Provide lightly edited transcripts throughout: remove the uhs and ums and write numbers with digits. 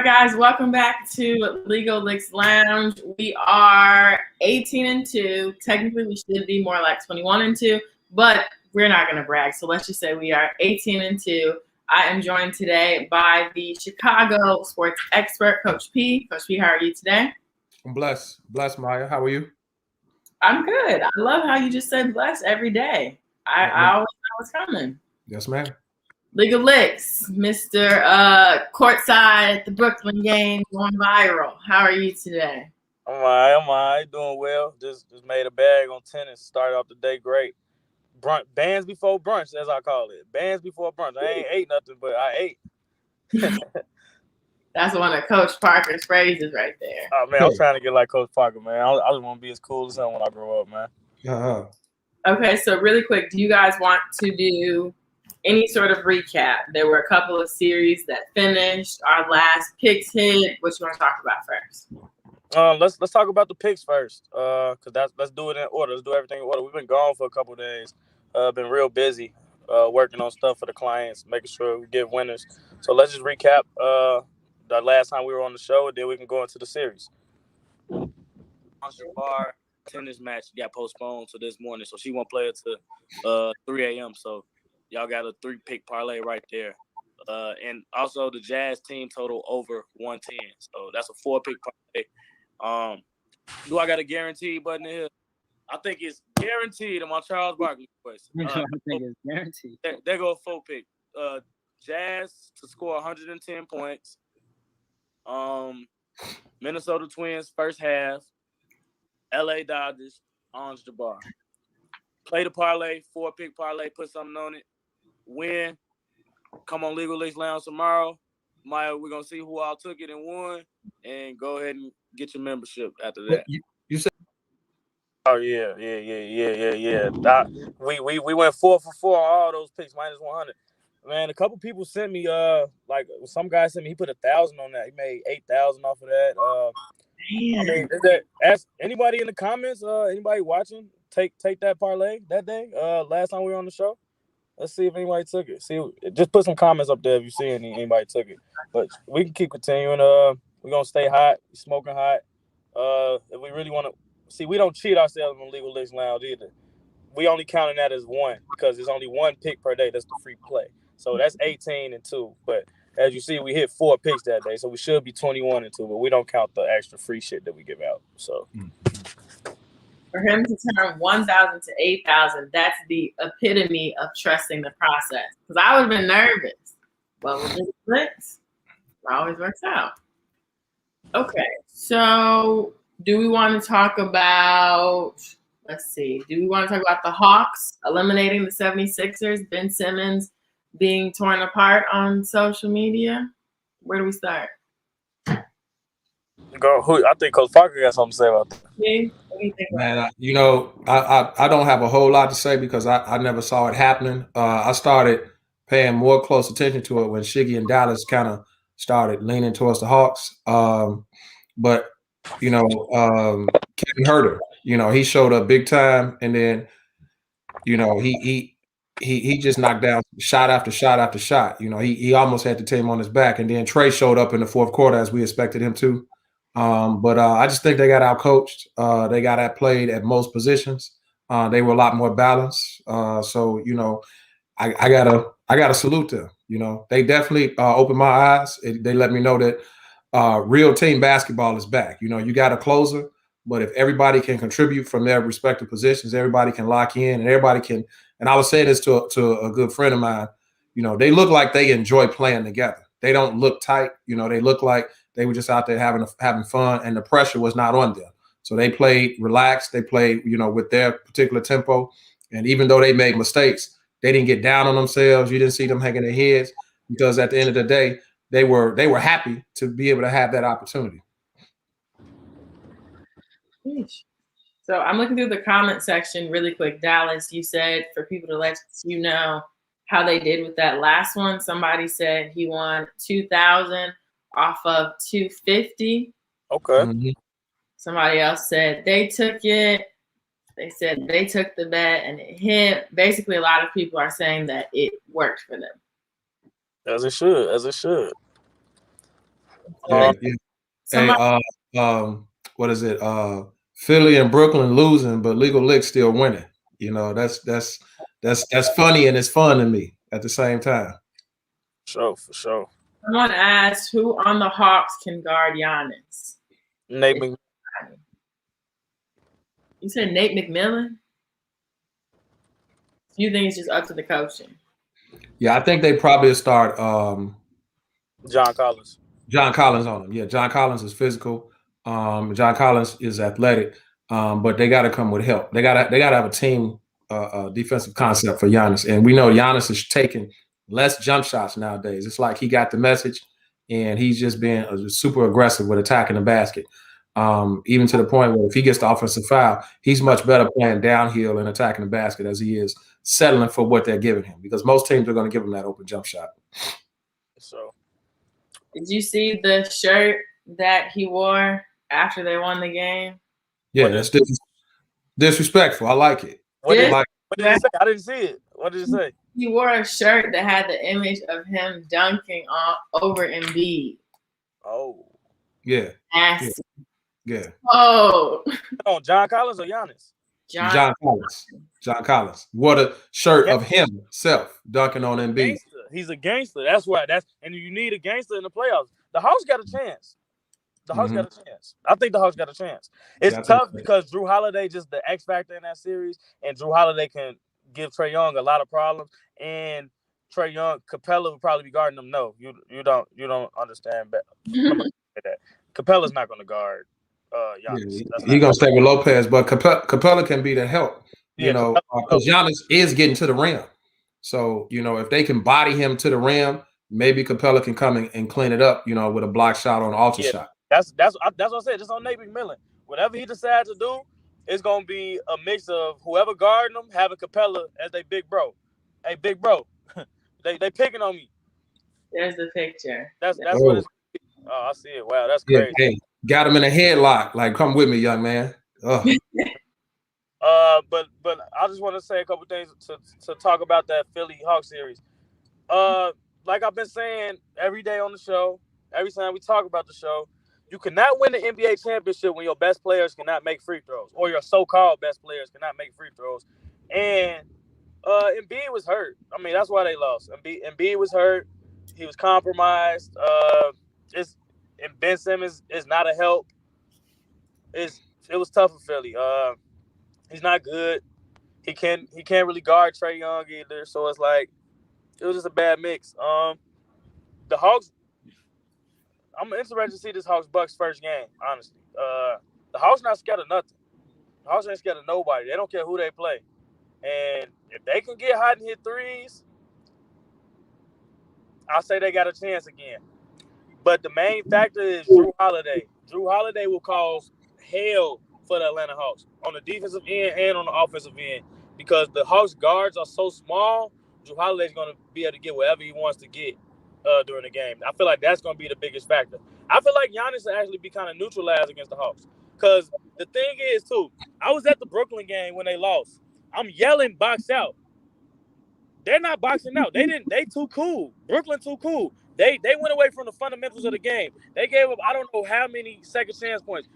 guys, welcome back to Legal Licks Lounge. We are 18-2. Technically, we should be more like 21-2, but we're not going to brag. So let's just say we are 18-2. I am joined today by the Chicago sports expert, Coach P. Coach P, how are you today? I'm blessed. Blessed, Maya. How are you? I'm good. I love how you just said blessed every day. I always know what's coming. Yes, ma'am. Legal Licks, Mr. Courtside at the Brooklyn game, going viral. How are you today? I'm all right. Doing well. Just made a bag on tennis. Started off the day great. Bands before brunch, as I call it. Bands before brunch. I ain't ate nothing, but I ate. That's one of Coach Parker's phrases right there. Oh, man, I'm trying to get like Coach Parker, man. I just want to be as cool as him when I grow up, man. Uh-huh. Okay, so really quick, do you guys want to do any sort of recap? There were a couple of series that finished. Our last picks hit. What you want to talk about first? Let's talk about the picks first. Let's do it in order. Let's do everything in order. We've been gone for a couple of days. Been real busy working on stuff for the clients, making sure we get winners. So let's just recap the last time we were on the show, and then we can go into the series. Bar tennis match got postponed to this morning, so she won't play until 3 a.m. So y'all got a 3-pick parlay right there. And also the Jazz team total over 110. So that's a 4-pick parlay. Do I got a guarantee button in here? I think it's guaranteed on my Charles Barkley question. I think it's guaranteed. There go a 4-pick. Jazz to score 110 points. Minnesota Twins first half. LA Dodgers, Orange Jabbar. Play the parlay, 4-pick parlay, put something on it. Win. Come on Legal Licks Lounge tomorrow. Maya, we're going to see who all took it and won. And go ahead and get your membership after that. You said. Oh, yeah. We went 4 for 4 on all those picks, minus 100. Man, a couple people sent me, like some guy sent me, he put 1,000 on that. He made 8,000 off of that. I mean, ask anybody in the comments, anybody watching, take that parlay that day, last time we were on the show. Let's see if anybody took it. Just put some comments up there if you see anybody took it. But we can keep continuing. We're going to stay hot, smoking hot. If we really want to, see, we don't cheat ourselves on Legal Licks Lounge either. We only counting that as one because there's only 1 pick per day. That's the free play. So that's 18-2. But as you see, we hit 4 picks that day. So we should be 21-2, but we don't count the extra free shit that we give out. So for him to turn 1,000 to 8,000, that's the epitome of trusting the process. Because I would have been nervous. Well, with Legal Licks, it always works out. Okay, so do we want to talk about, do we want to talk about the Hawks eliminating the 76ers, Ben Simmons being torn apart on social media? Where do we start? I think Coach Parker got something to say about that. Yeah, what do you think? Man, I don't have a whole lot to say because I never saw it happening. I started paying more close attention to it when Shiggy and Dallas kind of started leaning towards the Hawks. But Kevin Huerter, he showed up big time, and then he just knocked down shot after shot after shot. He almost had the team on his back, and then Trey showed up in the fourth quarter as we expected him to. But I just think they got out-coached. They got outplayed at most positions. They were a lot more balanced. I gotta salute them. They definitely opened my eyes. They let me know that real team basketball is back. You got a closer, but if everybody can contribute from their respective positions, everybody can lock in, and everybody can. And I was saying this to a good friend of mine. They look like they enjoy playing together. They don't look tight. They look like they were just out there having fun, and the pressure was not on them. So they played relaxed. They played, with their particular tempo. And even though they made mistakes, they didn't get down on themselves. You didn't see them hanging their heads because at the end of the day, they were happy to be able to have that opportunity. So I'm looking through the comment section really quick. Dallas, you said for people to let you know how they did with that last one. Somebody said he won 2,000 off of 250. Okay. Mm-hmm. Somebody else said they took it. They said they took the bet and it hit. Basically, a lot of people are saying that it worked for them. As it should. Yeah. Hey, what is it? Philly and Brooklyn losing, but Legal Lick still winning. You know, that's funny and it's fun to me at the same time. For sure. Someone asked who on the Hawks can guard Giannis. Nate McMillan. You said Nate McMillan? You think it's just up to the coaching? Yeah, I think they probably start John Collins. John Collins on him. Yeah, John Collins is physical. John Collins is athletic, but they got to come with help. They got to have a team defensive concept for Giannis, and we know Giannis is taking less jump shots nowadays. It's like he got the message, and he's just being super aggressive with attacking the basket. Even to the point where if he gets the offensive foul, he's much better playing downhill and attacking the basket as he is settling for what they're giving him, because most teams are going to give him that open jump shot. So, did you see the shirt that he wore after they won the game? Yeah, that's disrespectful. I like it. What did he say? I didn't see it. What did he say? He wore a shirt that had the image of him dunking over Embiid. Oh. Yeah. Nasty. Yeah. Oh. John Collins or Giannis? John Collins. John Collins. What a shirt of himself dunking on Embiid. He's a gangster. That's why. And you need a gangster in the playoffs. The Hawks got a chance. The Hawks got a chance. I think the Hawks got a chance. It's tough because Drew Holiday just the X factor in that series, and Drew Holiday can give Trae Young a lot of problems. And Trae Young, Capella would probably be guarding him. No, you don't understand that. Capella's not going to guard Giannis. Yeah, he's gonna stay with Lopez, but Capella can be the help. You know, because Giannis is getting to the rim. So if they can body him to the rim, maybe Capella can come and clean it up. With a block shot on an alter shot. That's what I said. Just on Nate McMillan, whatever he decides to do, it's gonna be a mix of whoever guarding him having Capella as their big bro. Hey, big bro, they picking on me. There's the picture. That's what it's. Oh, I see it. Wow, that's crazy. Hey, got him in a headlock. Like, come with me, young man. But I just want to say a couple things to talk about that Philly Hawks series. Like I've been saying every day on the show, every time we talk about the show, you cannot win the NBA championship when your best players cannot make free throws, or your so-called best players cannot make free throws. And Embiid was hurt. I mean, that's why they lost. Embiid was hurt. He was compromised. And Ben Simmons is not a help. It was tough for Philly. He's not good. He can't really guard Trae Young either. So it's like it was just a bad mix. The Hawks. I'm interested to see this Hawks-Bucks first game. Honestly, the Hawks not scared of nothing. The Hawks ain't scared of nobody. They don't care who they play. And if they can get hot and hit threes, I'll say they got a chance again. But the main factor is Drew Holiday. Drew Holiday will cause hell for the Atlanta Hawks on the defensive end and on the offensive end, because the Hawks guards are so small. Drew Holiday's going to be able to get whatever he wants to get during the game. I feel like that's going to be the biggest factor. I feel like Giannis will actually be kind of neutralized against the Hawks, because the thing is, too, I was at the Brooklyn game when they lost. I'm yelling box out. They're not boxing out. They too cool. Brooklyn too cool. They went away from the fundamentals of the game. They gave up I don't know how many second chance points.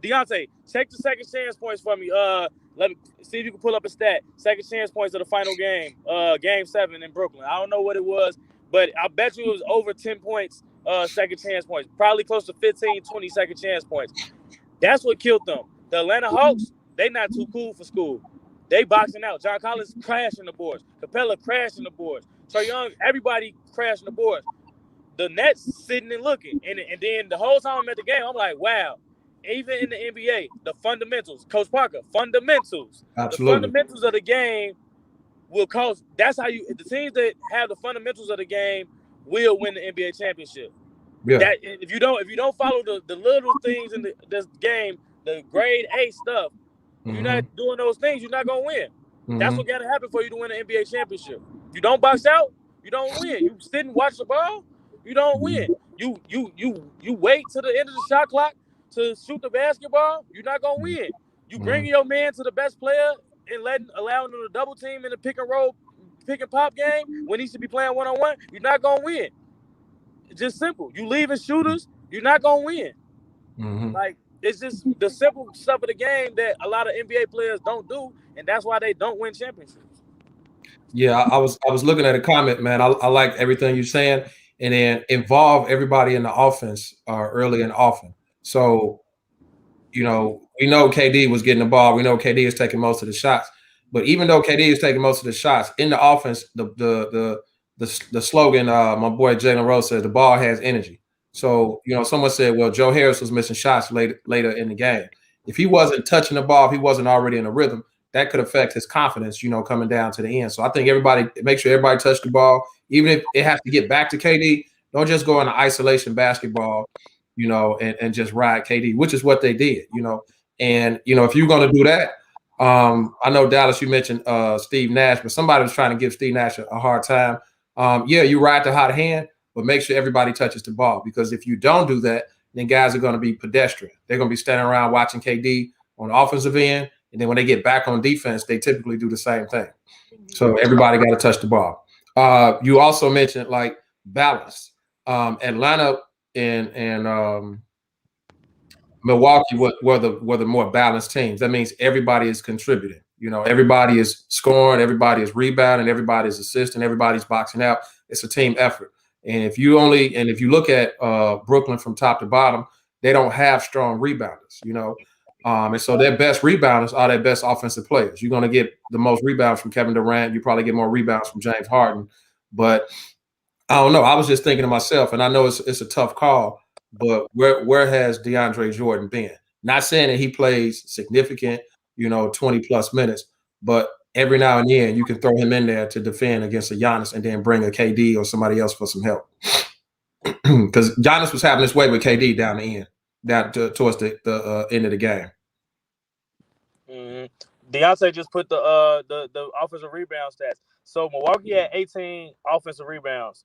Deontay, check the second chance points for me. Let me see if you can pull up a stat. Second chance points of the final game, game 7 in Brooklyn. I don't know what it was, but I bet you it was over 10 points, second chance points. Probably close to 15, 20 second chance points. That's what killed them. The Atlanta Hawks, they not too cool for school. They boxing out. John Collins crashing the boards. Capella crashing the boards. Trae Young, everybody crashing the boards. The Nets sitting and looking. And then the whole time I'm at the game, I'm like, wow. Even in the NBA, the fundamentals. Coach Parker, fundamentals. Absolutely. The fundamentals of the game will cause. That's how the teams that have the fundamentals of the game will win the NBA championship. Yeah. That if you don't follow the little things in this game, the grade A stuff, you're not doing those things, you're not gonna win. That's what gotta happen for you to win an NBA championship. You don't box out, you don't win. You sit and watch the ball, you don't win. You wait till the end of the shot clock to shoot the basketball, you're not gonna win. You bring your man to the best player and allowing them to double team in the pick and roll, pick and pop game when he should be playing one-on-one, you're not gonna win. It's just simple. You leaving shooters you're not gonna win. Mm-hmm. Like, it's just the simple stuff of the game that a lot of NBA players don't do, and that's why they don't win championships. Yeah, I was looking at a comment, man. I like everything you're saying, and then involve everybody in the offense early and often. So, we know KD was getting the ball. We know KD is taking most of the shots. But even though KD is taking most of the shots in the offense, the slogan, my boy Jalen Rose says, the ball has energy. So, someone said, well, Joe Harris was missing shots later in the game. If he wasn't touching the ball, if he wasn't already in a rhythm, that could affect his confidence, coming down to the end. So I think make sure everybody touch the ball, even if it has to get back to KD. Don't just go into isolation basketball, and just ride KD, which is what they did, And if you're going to do that, I know Dallas, you mentioned Steve Nash, but somebody was trying to give Steve Nash a hard time. Yeah, you ride the hot hand, but make sure everybody touches the ball, because if you don't do that, then guys are going to be pedestrian. They're going to be standing around watching KD on the offensive end, and then when they get back on defense, they typically do the same thing. So everybody got to touch the ball. You also mentioned like balance. Atlanta and Milwaukee were the more balanced teams. That means everybody is contributing. Everybody is scoring, everybody is rebounding, everybody is assisting, everybody's boxing out. It's a team effort. And if you look at Brooklyn from top to bottom, they don't have strong rebounders. And so their best rebounders are their best offensive players. You're going to get the most rebounds from Kevin Durant. You probably get more rebounds from James Harden. But I don't know. I was just thinking to myself, and I know it's a tough call, but where has DeAndre Jordan been? Not saying that he plays significant, 20 plus minutes, but every now and then you can throw him in there to defend against a Giannis and then bring a KD or somebody else for some help. Because Giannis was having his way with KD down the end, towards the end of the game. Mm-hmm. Deontay just put the offensive rebound stats. So Milwaukee had 18 offensive rebounds.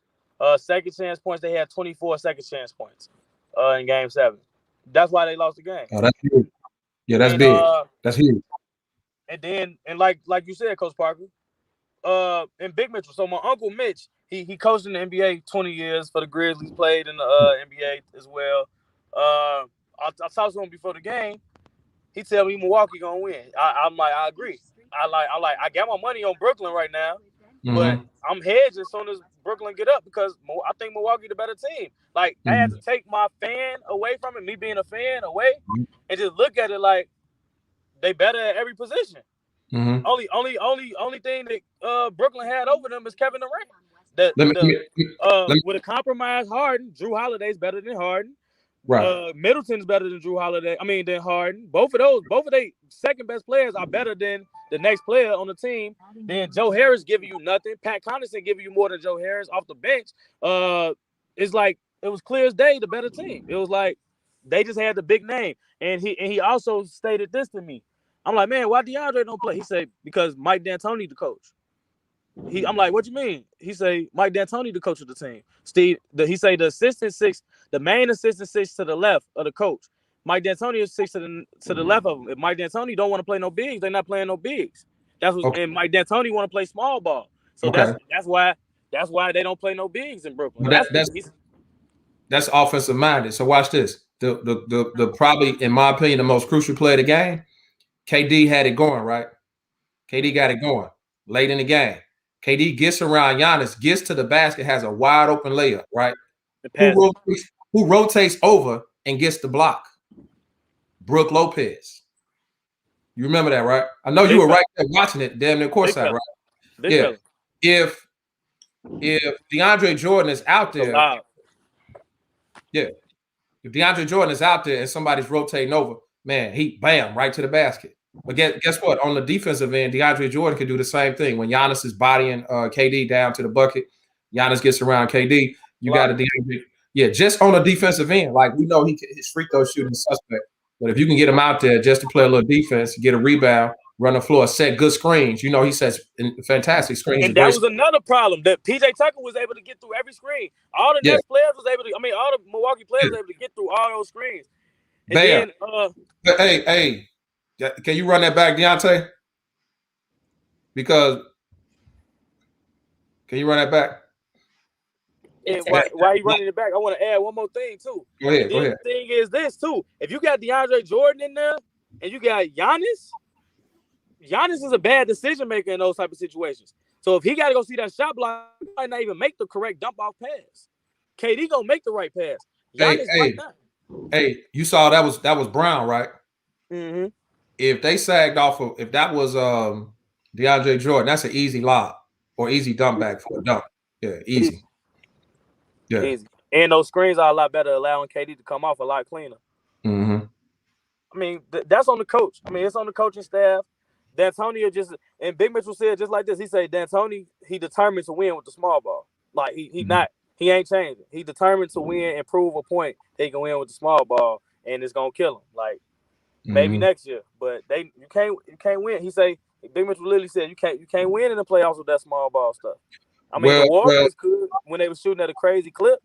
Second chance points, they had 24 second chance points in Game 7. That's why they lost the game. Oh, that's huge. Yeah, that's big. That's huge. And then, like you said, Coach Parker, and Big Mitchell. So my uncle Mitch, he coached in the NBA 20 years for the Grizzlies, played in the NBA as well. I talked to him before the game. He tell me Milwaukee gonna win. I'm like, I agree. I got my money on Brooklyn right now, but I'm hedging as soon as Brooklyn get up, because I think Milwaukee the better team. Like, I had to take my fan away from it, me being a fan away, and just look at it like they better at every position. Only thing that Brooklyn had over them is Kevin Durant. With a compromised Harden, Drew Holiday's better than Harden. Right. Middleton's better than than Harden. Both of they second best players are better than the next player on the team. Then Joe Harris giving you nothing. Pat Connaughton giving you more than Joe Harris off the bench. It's like it was clear as day the better team. It was like they just had the big name. And he also stated this to me. I'm like, man, why DeAndre don't play? He said, because Mike D'Antoni the coach. I'm like, what you mean? He say Mike D'Antoni the coach of the team. Steve, he say the main assistant sits to the left of the coach. Mike D'Antoni is sits to the left of him. If Mike D'Antoni don't want to play no bigs, they're not playing no bigs. And Mike D'Antoni want to play small ball. So that's why they don't play no bigs in Brooklyn. That's offensive minded. So watch this. The probably, in my opinion, the most crucial play of the game, KD had it going, right? KD got it going late in the game. KD gets around Giannis, gets to the basket, has a wide open layup, right? Who rotates over and gets the block? Brook Lopez. You remember that, right? I know you were right there watching it, damn near courtside, right? Yeah. If DeAndre Jordan is out there, if DeAndre Jordan is out there and somebody's rotating over, man, he bam right to the basket. But guess what? On the defensive end, DeAndre Jordan can do the same thing. When Giannis is bodying KD down to the bucket, Giannis gets around KD. You got a DeAndre. Yeah, just on the defensive end. Like, we know his free throw shooting is suspect. But if you can get him out there just to play a little defense, get a rebound, run the floor, set good screens, he sets fantastic screens. And that was another problem, that PJ Tucker was able to get through every screen. All the Nets players was able to, all the Milwaukee players was able to get through all those screens. And then, hey. Can you run that back, Deontay? Can you run that back? And while he running it back, I want to add one more thing too. Go ahead. The thing is this too: if you got DeAndre Jordan in there and you got Giannis is a bad decision maker in those type of situations. So if he got to go see that shot block, he might not even make the correct dump off pass. KD gonna make the right pass. Giannis might not. Hey, you saw that was Brown, right? Mm-hmm. If they sagged off of, if that was DeAndre Jordan, that's an easy lob or easy dump back for a dunk. Yeah, easy. Yeah. Easy. And those screens are a lot better, allowing KD to come off a lot cleaner. Mm-hmm. I mean, that's on the coach. I mean, it's on the coaching staff. D'Antonio and Big Mitchell said just like this. He said D'Antoni, he determined to win with the small ball. Like he ain't changing. He determined to win and prove a point that he can win with the small ball, and it's gonna kill him. Like maybe next year, but you can't win. He say Big Mitchell literally said you can't win in the playoffs with that small ball stuff. I mean, the Warriors could when they were shooting at a crazy clip.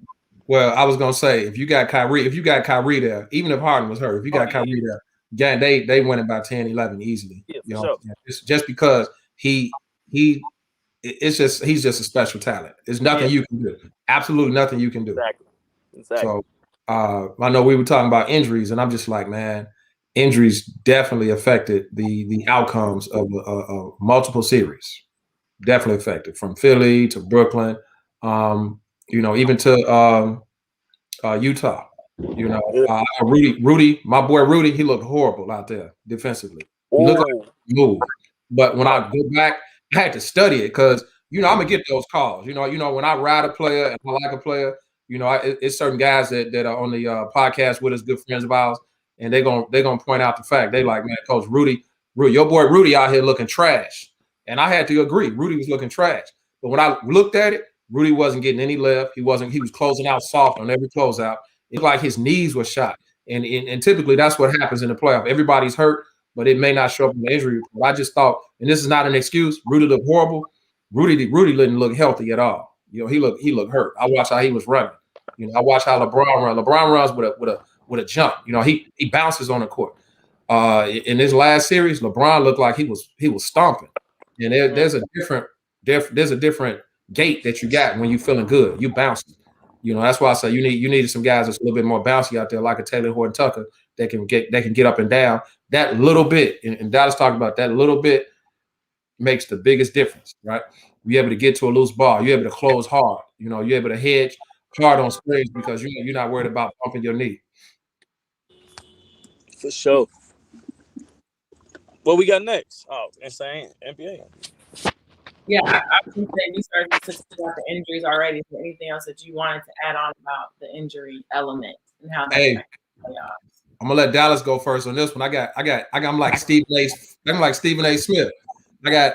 Well, I was gonna say if you got Kyrie there, even if Harden was hurt, if you got Kyrie there, again, they win it by 10, 11 easily. Yeah, you know, sure. It's just because he's just a special talent. There's nothing you can do. Absolutely nothing you can do. Exactly. So I know we were talking about injuries, and I'm just like, man, injuries definitely affected the outcomes of multiple series. Definitely affected from Philly to Brooklyn, even to Utah. Rudy, my boy Rudy, he looked horrible out there defensively. He looked like he moved. But when I go back, I had to study it because I'm gonna get those calls. When I ride a player and I like a player, it's certain guys that are on the podcast with us, good friends of ours, and they're gonna point out the fact. They like, man, Coach Rudy, your boy Rudy out here looking trash. And I had to agree, Rudy was looking trash. But when I looked at it, Rudy wasn't getting any lift. He was closing out soft on every closeout. It's like his knees were shot. And typically that's what happens in the playoff. Everybody's hurt, but it may not show up in the injury report. I just thought, and this is not an excuse, Rudy looked horrible. Rudy didn't look healthy at all. He looked hurt. I watched how he was running. I watched how LeBron runs. LeBron runs with a jump. He bounces on the court. In this last series, LeBron looked like he was stomping. And there's a different gait that you got when you're feeling good. You bouncing. That's why I say you needed some guys that's a little bit more bouncy out there, like a Taylor Horton Tucker, that can get up and down. That little bit, and Dallas talked about that little bit makes the biggest difference, right? You're able to get to a loose ball. You're able to close hard. You're able to hedge hard on screens because you're not worried about bumping your knee. For sure. What we got next? Oh, insane NBA. Yeah, I think that you started to talk about the injuries already. Is there anything else that you wanted to add on about the injury element and how that affects the playoffs? I'm gonna let Dallas go first on this one. I'm like Stephen A. Smith. I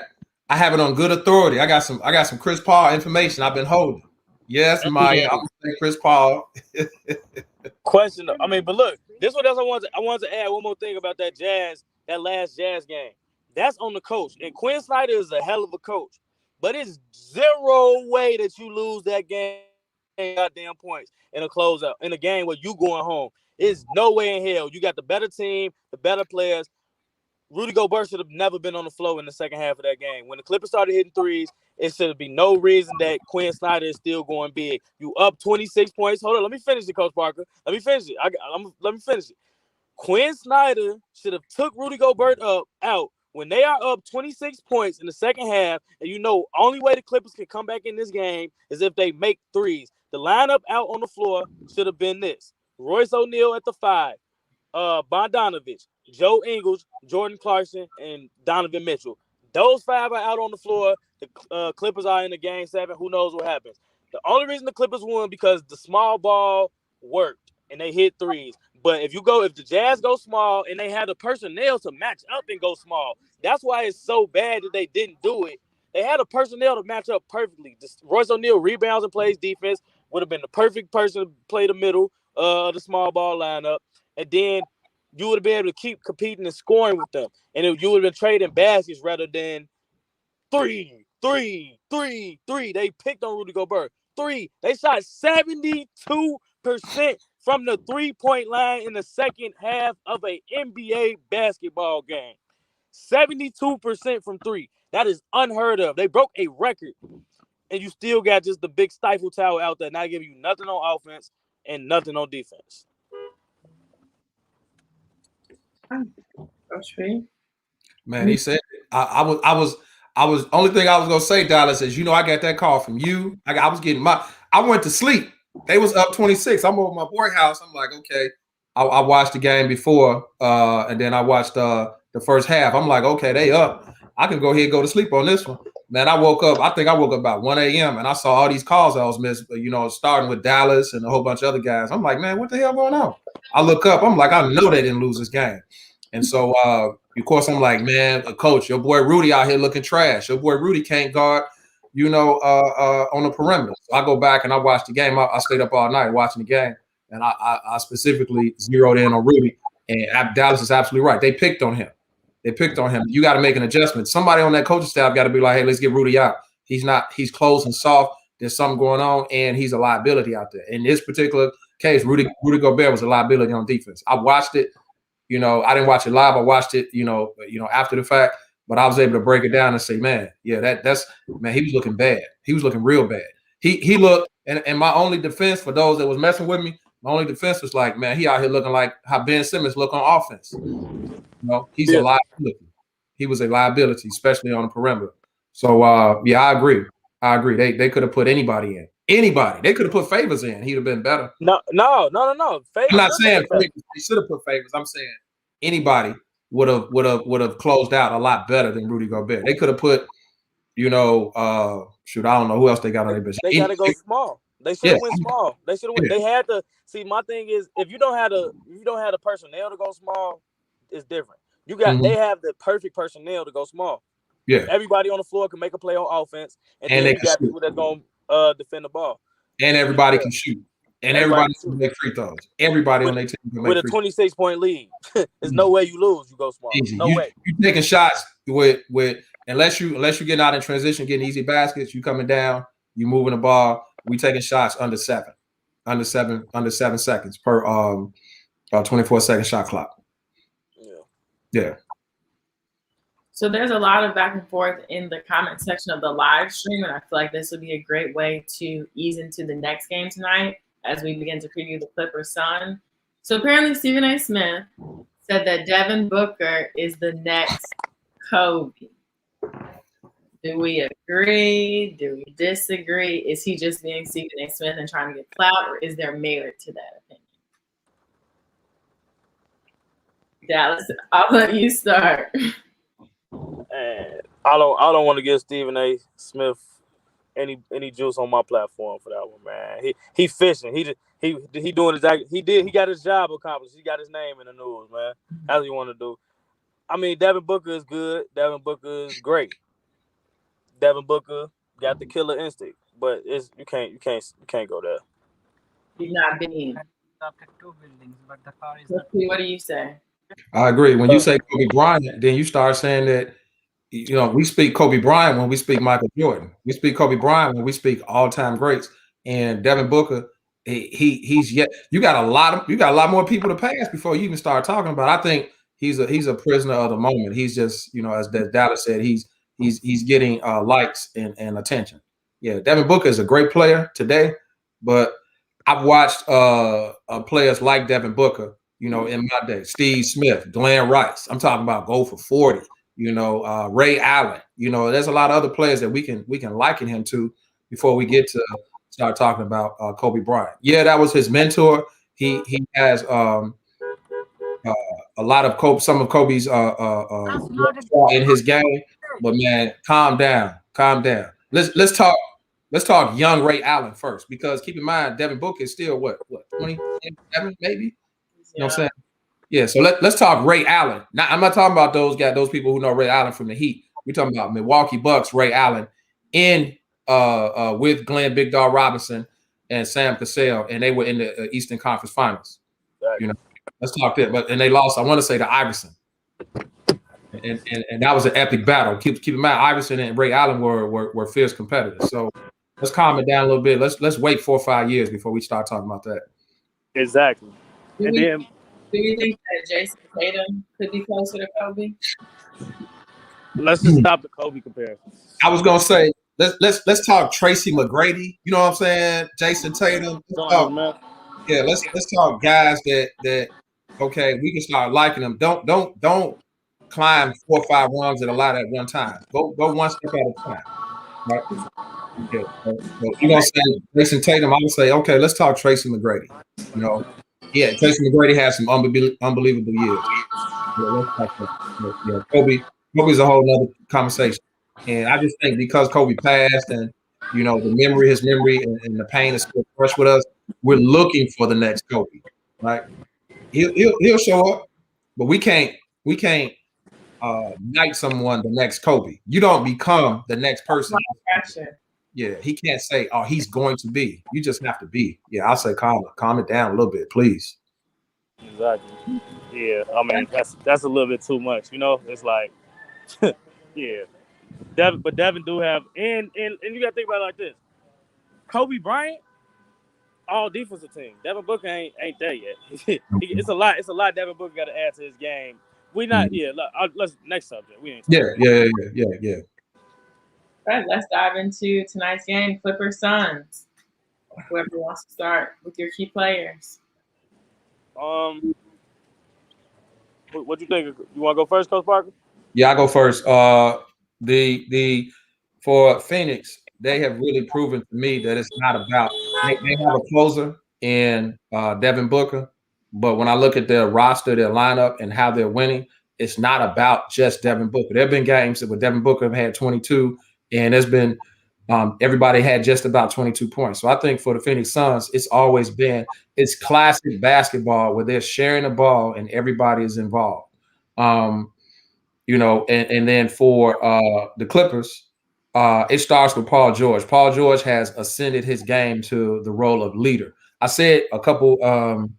have it on good authority. I got some Chris Paul information I've been holding. Yes, Maya, I'm gonna say Chris Paul. Question. I mean, but look, this one else I wanted to add one more thing about that last Jazz game. That's on the coach. And Quinn Snyder is a hell of a coach. But it's zero way that you lose that game goddamn points in a closeout, in a game where you going home. It's no way in hell. You got the better team, the better players. Rudy Gobert should have never been on the floor in the second half of that game. When the Clippers started hitting threes, it should be no reason that Quinn Snyder is still going big. You up 26 points. Hold on, let me finish it, Coach Parker. Let me finish it. Let me finish it. Quinn Snyder should have took Rudy Gobert out when they are up 26 points in the second half, and only way the Clippers can come back in this game is if they make threes. The lineup out on the floor should have been this: Royce O'Neal at the 5, Bogdanovich, Joe Ingles, Jordan Clarkson, and Donovan Mitchell. Those 5 are out on the floor. The Clippers are in the game 7. Who knows what happens? The only reason the Clippers won because the small ball worked and they hit threes. But if the Jazz go small and they have the personnel to match up and go small, that's why it's so bad that they didn't do it. They had the personnel to match up perfectly. Royce O'Neal rebounds and plays defense, would have been the perfect person to play the middle of the small ball lineup. And then you would have been able to keep competing and scoring with them. And you would have been trading baskets rather than 3. They picked on Rudy Gobert. 3. They shot 72% from the 3-point line in the second half of an NBA basketball game. 72% from 3. That is unheard of. They broke a record. and you still got just the big stifle tower out there, not giving you nothing on offense and nothing on defense. Man, he said I was only thing I was gonna say, Dallas, is I got that call from you. I was getting I went to sleep. They was up 26. I'm over my boy house. I'm like, okay. I watched the game before, and then I watched the first half. I'm like, okay, they up. I can go ahead and go to sleep on this one. Man, I woke up. I think I woke up about 1 a.m. and I saw all these calls I was missing. Starting with Dallas and a whole bunch of other guys. I'm like, man, what the hell going on? I look up. I'm like, I know they didn't lose this game. And so, of course, I'm like, man, coach, your boy Rudy out here looking trash. Your boy Rudy can't guard, on the perimeter. So I go back and I watch the game. I stayed up all night watching the game, and I specifically zeroed in on Rudy. And Dallas is absolutely right. They picked on him. You got to make an adjustment. Somebody on that coaching staff got to be like, hey, let's get Rudy out. He's closed and soft. There's something going on, and he's a liability out there. In this particular case, Rudy Gobert was a liability on defense. I watched it. I didn't watch it live. I watched it, after the fact. But I was able to break it down and say, man, yeah, that's man. He was looking bad. He was looking real bad. He looked, and my only defense for those that was messing with me, my only defense was like, man, he out here looking like how Ben Simmons look on offense. He's a liability. He was a liability, especially on the perimeter. So yeah, I agree. They could have put anybody in. Anybody. They could have put Favors in. He'd have been better. No. Favors, I'm not saying Favors. They should have put Favors. I'm saying anybody would have closed out a lot better than Rudy Gobert. They could have put, I don't know who else they got on their bench. They got to go small. They should have went small. They should have went. They had to see. My thing is, if you don't have the personnel to go small, it's different. They have the perfect personnel to go small. Yeah. Everybody on the floor can make a play on offense, and then you got people that's going to defend the ball. And everybody can shoot. And everybody can make free throws. Everybody on their team can make with a 26-point lead. There's no way you lose. You go small. Easy. No way. You taking shots with unless you're getting out in transition, getting easy baskets. You coming down. You moving the ball. We taking shots under seven seconds per 24-second shot clock. Yeah. So there's a lot of back and forth in the comment section of the live stream, and I feel like this would be a great way to ease into the next game tonight as we begin to preview the Clippers Sun. So apparently Stephen A. Smith said that Devin Booker is the next Kobe. Do we agree? Do we disagree? Is he just being Stephen A. Smith and trying to get clout, or is there merit to that opinion? Dallas, I'll let you start. And I don't want to give Stephen A. Smith any juice on my platform for that one, man. He fishing. He doing exactly. He got his job accomplished. He got his name in the news, man. That's what you want to do. I mean, Devin Booker is good. Devin Booker is great. Devin Booker got the killer instinct, but you can't go there. He's not being. Two buildings, but the car is. What do you say? I agree. When you say Kobe Bryant, then you start saying that, we speak Kobe Bryant when we speak Michael Jordan. We speak Kobe Bryant when we speak all-time greats. And Devin Booker, he's yet. You got a lot more people to pass before you even start talking about. I think he's a prisoner of the moment. He's just, as Dallas said, he's getting likes and attention. Yeah, Devin Booker is a great player today, but I've watched players like Devin Booker, in my day. Steve Smith, Glenn Rice. I'm talking about go for 40. Ray Allen. There's a lot of other players that we can liken him to before we get to start talking about Kobe Bryant. Yeah, that was his mentor. He has a lot of some of Kobe's in his game. But man, calm down. Let's talk young Ray Allen first, because keep in mind Devin Booker is still what 27 maybe. You know what I'm saying? Yeah, so let's talk Ray Allen. Now, I'm not talking about those people who know Ray Allen from the Heat. We're talking about Milwaukee Bucks Ray Allen in with Glenn Big Dog Robinson and Sam Cassell, and they were in the Eastern Conference Finals. Right. Let's talk that. And they lost, I want to say, to Iverson. And that was an epic battle. Keep in mind, Iverson and Ray Allen were fierce competitors. So let's calm it down a little bit. Let's wait 4 or 5 years before we start talking about that. Exactly. Do you think that Jason Tatum could be closer to Kobe? Let's just stop the Kobe comparison. I was gonna say, let's talk Tracy McGrady. You know what I'm saying? Jason Tatum. Let's talk guys that okay, we can start liking them. Don't climb 4 or 5 rungs at a lot at one time. Go one step at a time. Right? Yeah. So you're gonna say Jason Tatum, I would say, okay, let's talk Tracy McGrady. You know, yeah, Tracy McGrady has some unbelievable years. Yeah, let's talk about it. Yeah, Kobe's a whole nother conversation. And I just think because Kobe passed and his memory and the pain is still fresh with us, we're looking for the next Kobe. Right? He'll show up, but we can't knight someone the next Kobe. You don't become the next person. Yeah, he can't say, "Oh, he's going to be." You just have to be. Yeah, I'll say, calm it down a little bit, please. Exactly. Yeah, I mean that's a little bit too much. It's like, yeah. Devin do have, and you gotta think about it like this: Kobe Bryant, all defensive team. Devin Booker ain't there yet. It's a lot. Devin Booker got to add to his game. We not. Mm-hmm. Yeah. Let's next subject. We ain't. Yeah. All right, let's dive into tonight's game, Clippers Suns. Whoever wants to start with your key players. What you think? You want to go first, Coach Parker? Yeah, I go first. For Phoenix, they have really proven to me that it's not about they have a closer in Devin Booker, but when I look at their roster, their lineup, and how they're winning, it's not about just Devin Booker. There have been games where Devin Booker have had 22, and there's been everybody had just about 22 points. So I think for the Phoenix Suns, it's always been classic basketball where they're sharing the ball and everybody is involved. And then for the Clippers, it starts with Paul George. Paul George has ascended his game to the role of leader. I said a couple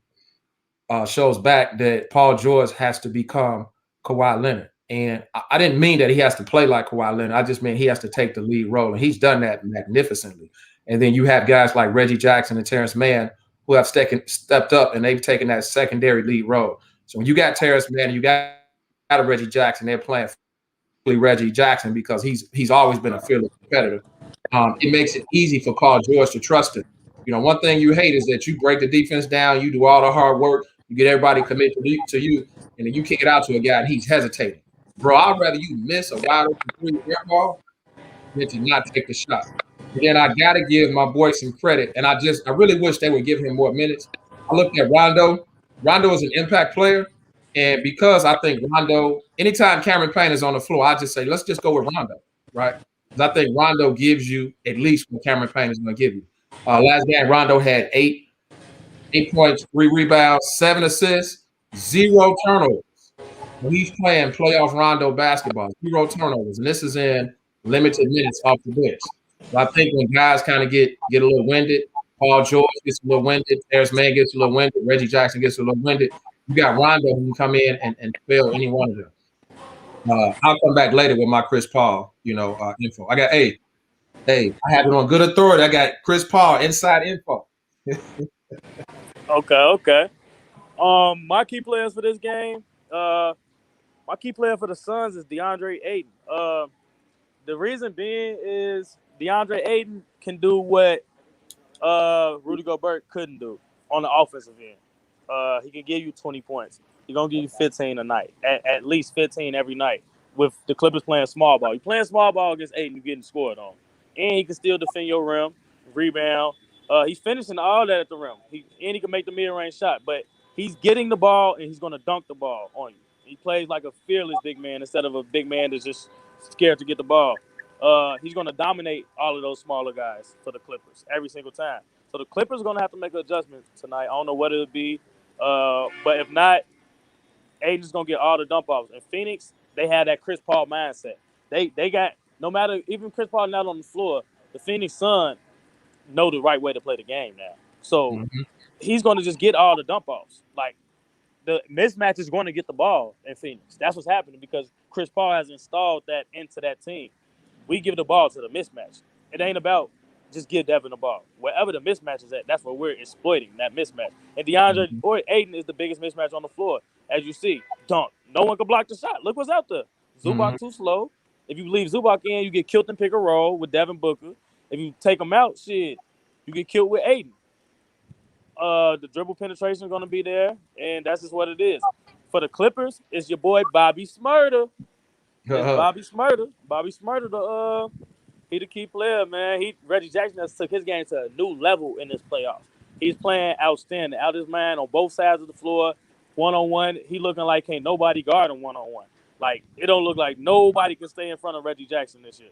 shows back that Paul George has to become Kawhi Leonard. And I didn't mean that he has to play like Kawhi Leonard. I just mean he has to take the lead role. And he's done that magnificently. And then you have guys like Reggie Jackson and Terrence Mann who have stepped up and they've taken that secondary lead role. So when you got Terrence Mann and you got a Reggie Jackson, they're playing Reggie Jackson because he's always been a fearless competitor. It makes it easy for Paul George to trust him. One thing you hate is that you break the defense down, you do all the hard work, you get everybody committed to you, and then you kick it out to a guy and he's hesitating. Bro, I'd rather you miss a wide open 3 air ball than to not take the shot. And then I gotta give my boy some credit, and I really wish they would give him more minutes. I looked at Rondo. Rondo is an impact player. And because I think Rondo, anytime Cameron Payne is on the floor, I just say, let's just go with Rondo, right? Because I think Rondo gives you at least what Cameron Payne is going to give you. Last game, Rondo had 8 points, 3 rebounds, 7 assists, 0 turnovers. When he's playing playoff Rondo basketball, 0 turnovers. And this is in limited minutes off the bench. So I think when guys kind of get a little winded, Paul George gets a little winded, Terrence Mann gets a little winded, Reggie Jackson gets a little winded, you got Rondo who can come in and fail any one of them. I'll come back later with my Chris Paul, info. I got I have it on good authority. I got Chris Paul inside info. Okay. My key players for this game, my key player for the Suns is DeAndre Ayton. The reason being is DeAndre Ayton can do what Rudy Gobert couldn't do on the offensive end. He can give you 20 points. He's going to give you 15 a night, at least 15 every night with the Clippers playing small ball. You're playing small ball against Ayton, you're getting scored on. And he can still defend your rim, rebound. He's finishing all that at the rim. He can make the mid-range shot, but he's getting the ball and he's going to dunk the ball on you. He plays like a fearless big man instead of a big man that's just scared to get the ball. He's going to dominate all of those smaller guys for the Clippers every single time. So the Clippers are going to have to make an adjustment tonight. I don't know what it'll be. But if not, Aiden's going to get all the dump offs. In Phoenix, they had that Chris Paul mindset. They got, no matter, even Chris Paul not on the floor, the Phoenix Suns know the right way to play the game now. So he's going to just get all the dump offs. Like, the mismatch is going to get the ball in Phoenix. That's what's happening because Chris Paul has installed that into that team. We give the ball to the mismatch. It ain't about just give Devin the ball. Wherever the mismatch is at, that's where we're exploiting that mismatch. And DeAndre or Ayton is the biggest mismatch on the floor. As you see, dunk. No one can block the shot. Look what's out there. Zubac too slow. If you leave Zubac in, you get killed in pick and roll with Devin Booker. If you take him out, shit, you get killed with Aiden. The dribble penetration is going to be there, and that's just what it is. For the Clippers, it's your boy Bobby Smurder. It's Bobby Smurder. Bobby Smurder, he the key player, man. Reggie Jackson has took his game to a new level in this playoffs. He's playing outstanding. Out his man on both sides of the floor, one-on-one. He looking like can't nobody guard him one-on-one. Like, it don't look like nobody can stay in front of Reggie Jackson this year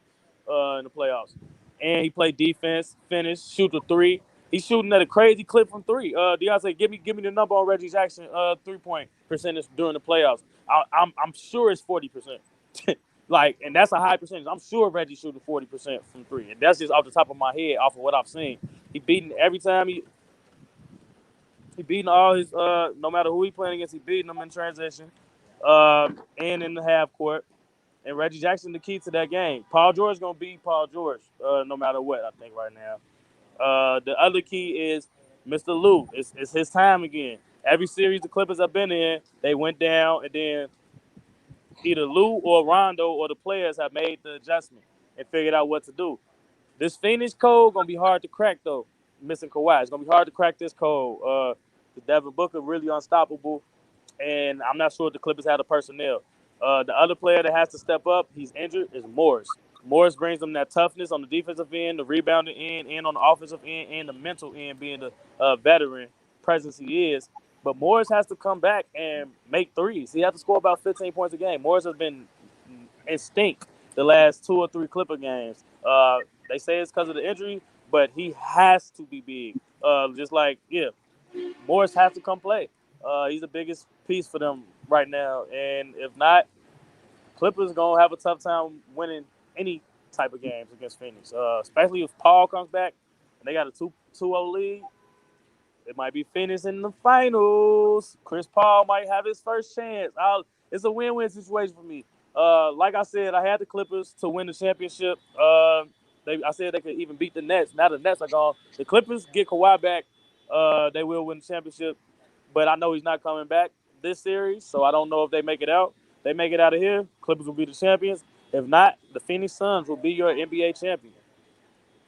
in the playoffs. And he played defense, finish, shoot the three. He's shooting at a crazy clip from three. Deontay, give me the number on Reggie Jackson 3-point percentage during the playoffs. I'm sure it's 40%. Like, and that's a high percentage. I'm sure Reggie's shooting 40% from three. And that's just off the top of my head, off of what I've seen. He beating every time he beating all his no matter who he playing against, he beating them in transition. And in the half court. And Reggie Jackson the key to that game. Paul George gonna beat Paul George, no matter what, I think right now. The other key is Mr. Lou. It's his time again. Every series the Clippers have been in, they went down, and then either Lou or Rondo or the players have made the adjustment and figured out what to do. This Phoenix code gonna be hard to crack though. Missing Kawhi, it's gonna be hard to crack this code. The Devin Booker really unstoppable, and I'm not sure if the Clippers have the personnel. The other player that has to step up, he's injured, is Morris. Morris brings them that toughness on the defensive end, the rebounding end, and on the offensive end, and the mental end, being the veteran presence he is. But Morris has to come back and make threes. He has to score about 15 points a game. Morris has been instinct the last 2 or 3 Clipper games. They say it's because of the injury, but he has to be big. Morris has to come play. He's the biggest piece for them right now. And if not, Clippers going to have a tough time winning any type of games against Phoenix, especially if Paul comes back and they got a 2-0 lead. It might be Phoenix in the finals. Chris Paul might have his first chance. It's a win-win situation for me. Like I said, I had the Clippers to win the championship. I said they could even beat the Nets. Now the Nets are gone. The Clippers get Kawhi back. They will win the championship. But I know he's not coming back this series, so I don't know if they make it out. They make it out of here, Clippers will be the champions. If not, the Phoenix Suns will be your NBA champion.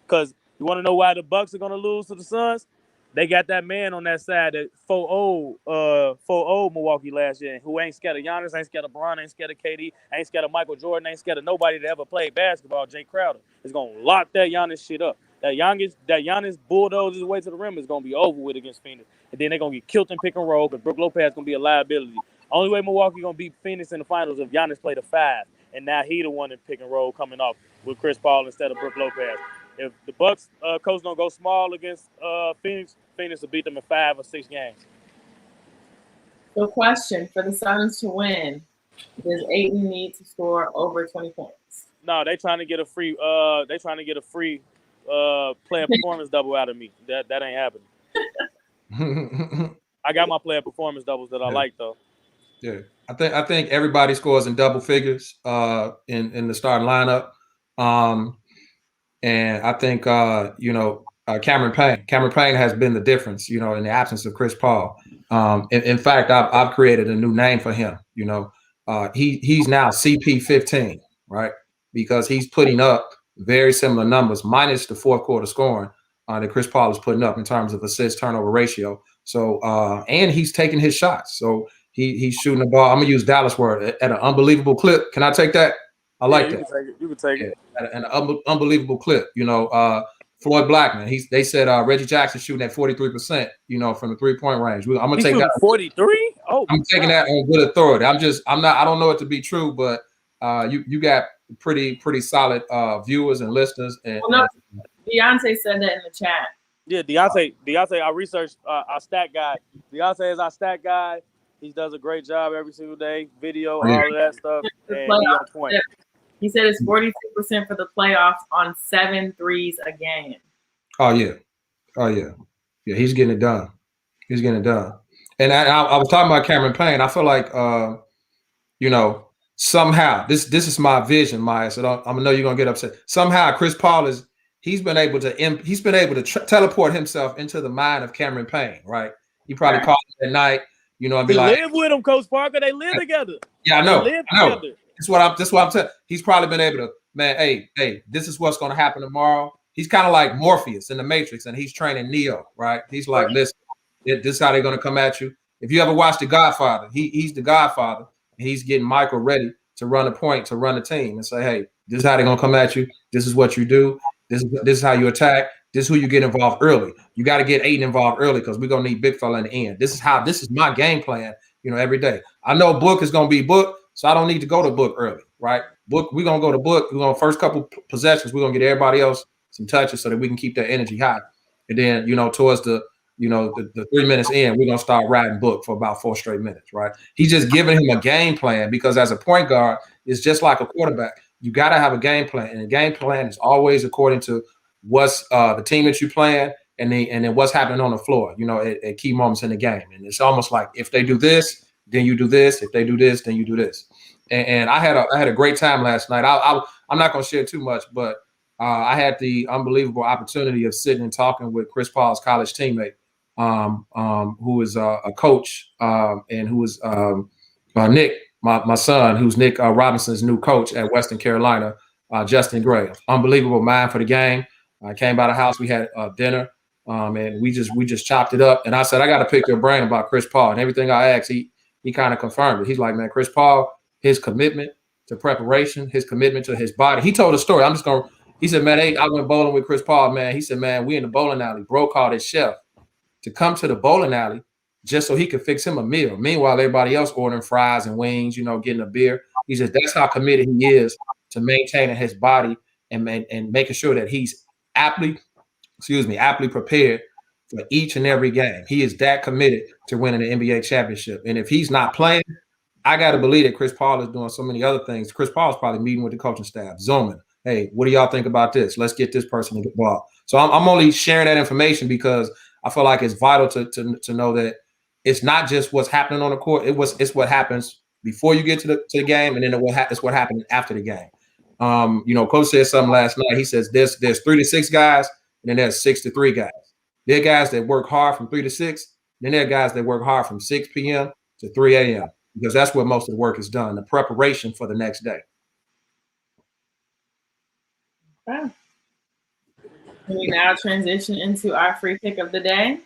Because you want to know why the Bucks are going to lose to the Suns? They got that man on that side that 4-0 Milwaukee last year, who ain't scared of Giannis, ain't scared of Bron, ain't scared of KD, ain't scared of Michael Jordan, ain't scared of nobody that ever played basketball. Jay Crowder is going to lock that Giannis shit up. That Giannis bulldozes his way to the rim is going to be over with against Phoenix. And then they're going to get killed in pick and roll because Brook Lopez is going to be a liability. Only way Milwaukee going to beat Phoenix in the finals if Giannis played a 5. And now he the one in pick and roll coming off with Chris Paul instead of Brook Lopez. If the Bucks coach don't go small against Phoenix will beat them in 5 or 6 games. So, question for the Suns to win: does Ayton need to score over 20 points? No, they trying to get a free. Player performance double out of me. That ain't happening. I got my player performance doubles that I like though. Yeah, I think everybody scores in double figures in the starting lineup. And I think Cameron Payne has been the difference, in the absence of Chris Paul. In fact, I've created a new name for him. He's now CP15, right? Because he's putting up very similar numbers minus the fourth quarter scoring that Chris Paul is putting up in terms of assist turnover ratio. So and he's taking his shots. So he's shooting the ball. I'm gonna use Dallas word at an unbelievable clip. Can I take that? I like that. You can take it. At an unbelievable clip. Floyd Blackman. They said Reggie Jackson shooting at 43%. From the 3-point range. I'm gonna take that. 43. Oh, I'm taking that on good authority. I don't know it to be true, but you got pretty solid viewers and listeners. Deontay said that in the chat. Yeah, Deontay, I researched our stat guy. Deontay is our stat guy. He does a great job every single day, video, all of that stuff. And he on point. He said it's 42% for the playoffs on 7 threes a game. Oh yeah. Yeah, he's getting it done. And I was talking about Cameron Payne. I feel like somehow this is my vision, Maya. So I'm gonna know you're gonna get upset. Somehow Chris Paul he's been able to teleport himself into the mind of Cameron Payne, right? He probably called him at night, and be they like, live with him, Coach Parker. They live together. Yeah, I know. That's what I'm saying. He's probably been able to, man, hey, this is what's gonna happen tomorrow. He's kind of like Morpheus in the Matrix, and he's training Neo, right? He's like, listen, this is how they're gonna come at you. If you ever watch The Godfather, he's the Godfather, and he's getting Michael ready to run a point, to run the team, and say, hey, this is how they're gonna come at you. This is what you do. This is how you attack. This is who you get involved early. You got to get Aiden involved early because we're gonna need big fella in the end. This is my game plan, every day. I know Book is gonna be Book, so I don't need to go to Book early, right? Book, we're gonna go to Book. We're gonna first couple possessions, we're gonna get everybody else some touches so that we can keep that energy high. And then, towards the 3 minutes in, we're gonna start riding Book for about 4 straight minutes, right? He's just giving him a game plan because as a point guard, it's just like a quarterback. You got to have a game plan, and the game plan is always according to what's the team that you're playing, and then what's happening on the floor, at key moments in the game. And it's almost like if they do this, then you do this. If they do this, then you do this. And I had a great time last night. I'm not going to share too much, but I had the unbelievable opportunity of sitting and talking with Chris Paul's college teammate, who is a coach, and who is Nick, my son, who's Nick Robinson's new coach at Western Carolina, Justin Gray. Unbelievable mind for the game. I came by the house. We had dinner, and we just chopped it up. And I said, I got to pick your brain about Chris Paul. And everything I asked, he kind of confirmed it. He's like, man, Chris Paul, his commitment to preparation, his commitment to his body. He told a story. He said, man, I went bowling with Chris Paul, man. He said, man, we in the bowling alley. Bro called his chef to come to the bowling alley just so he could fix him a meal. Meanwhile, everybody else ordering fries and wings, getting a beer. He says that's how committed he is to maintaining his body and making sure that he's aptly prepared for each and every game. He is that committed to winning the NBA championship. And if he's not playing, I got to believe that Chris Paul is doing so many other things. Chris Paul is probably meeting with the coaching staff, Zooming. Hey, what do y'all think about this? Let's get this person to the ball. So I'm only sharing that information because I feel like it's vital to know that it's not just what's happening on the court. It's what happens before you get to the game, and then it's what happens after the game. Coach said something last night. He says there's 3 to 6 guys, and then there's 6 to 3 guys. There are guys that work hard from 3 to 6. Then there are guys that work hard from 6 p.m. to 3 a.m. because that's where most of the work is done, the preparation for the next day. Okay. Can we now transition into our free pick of the day?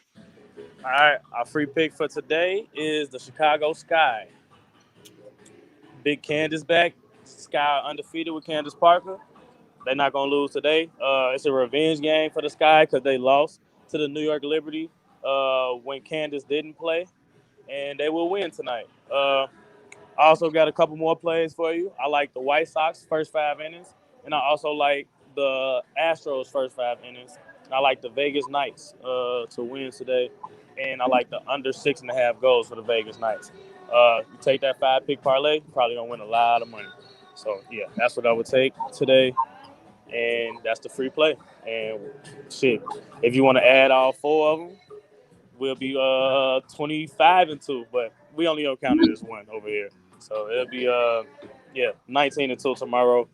All right, our free pick for today is the Chicago Sky. Big Candace back. Sky undefeated with Candace Parker. They're not going to lose today. It's a revenge game for the Sky because they lost to the New York Liberty when Candace didn't play, and they will win tonight. I also got a couple more plays for you. I like the White Sox first 5 innings, and I also like the Astros first 5 innings. And I like the Vegas Knights to win today, and I like the under 6.5 goals for the Vegas Knights. You take that 5-pick parlay, you're probably going to win a lot of money. So, yeah, that's what I would take today, and that's the free play. And, shit, if you want to add all 4 of them, we'll be 25-2, but we only don't count it as one over here. So, it'll be, 19-2 tomorrow.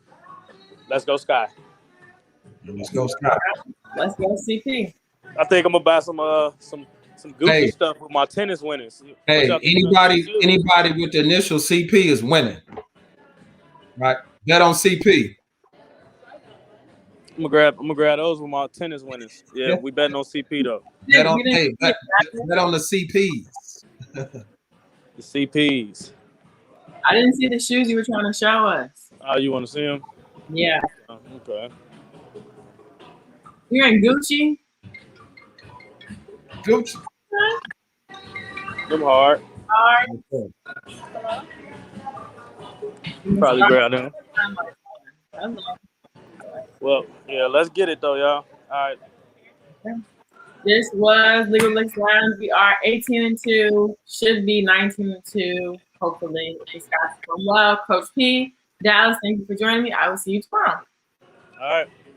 Let's go, Sky. Let's go, Sky. Let's go, CP. I think I'm going to buy some goofy stuff with my tennis winners. Hey, anybody with the initial CP is winning. Right? Bet on CP. I'm gonna grab those with my tennis winners. Yeah, we betting on CP though. Bet on the CPs. The CPs. I didn't see the shoes you were trying to show us. Oh, you want to see them? Yeah. Oh, okay. You're in Gucci? Gucci. Them hard. Probably grab them. Well, yeah, let's get it though, y'all. All right. This was Legal Licks Lounge. We are 18-2, should be 19-2, hopefully. This guy's going well. Coach P, Dallas, thank you for joining me. I will see you tomorrow. All right.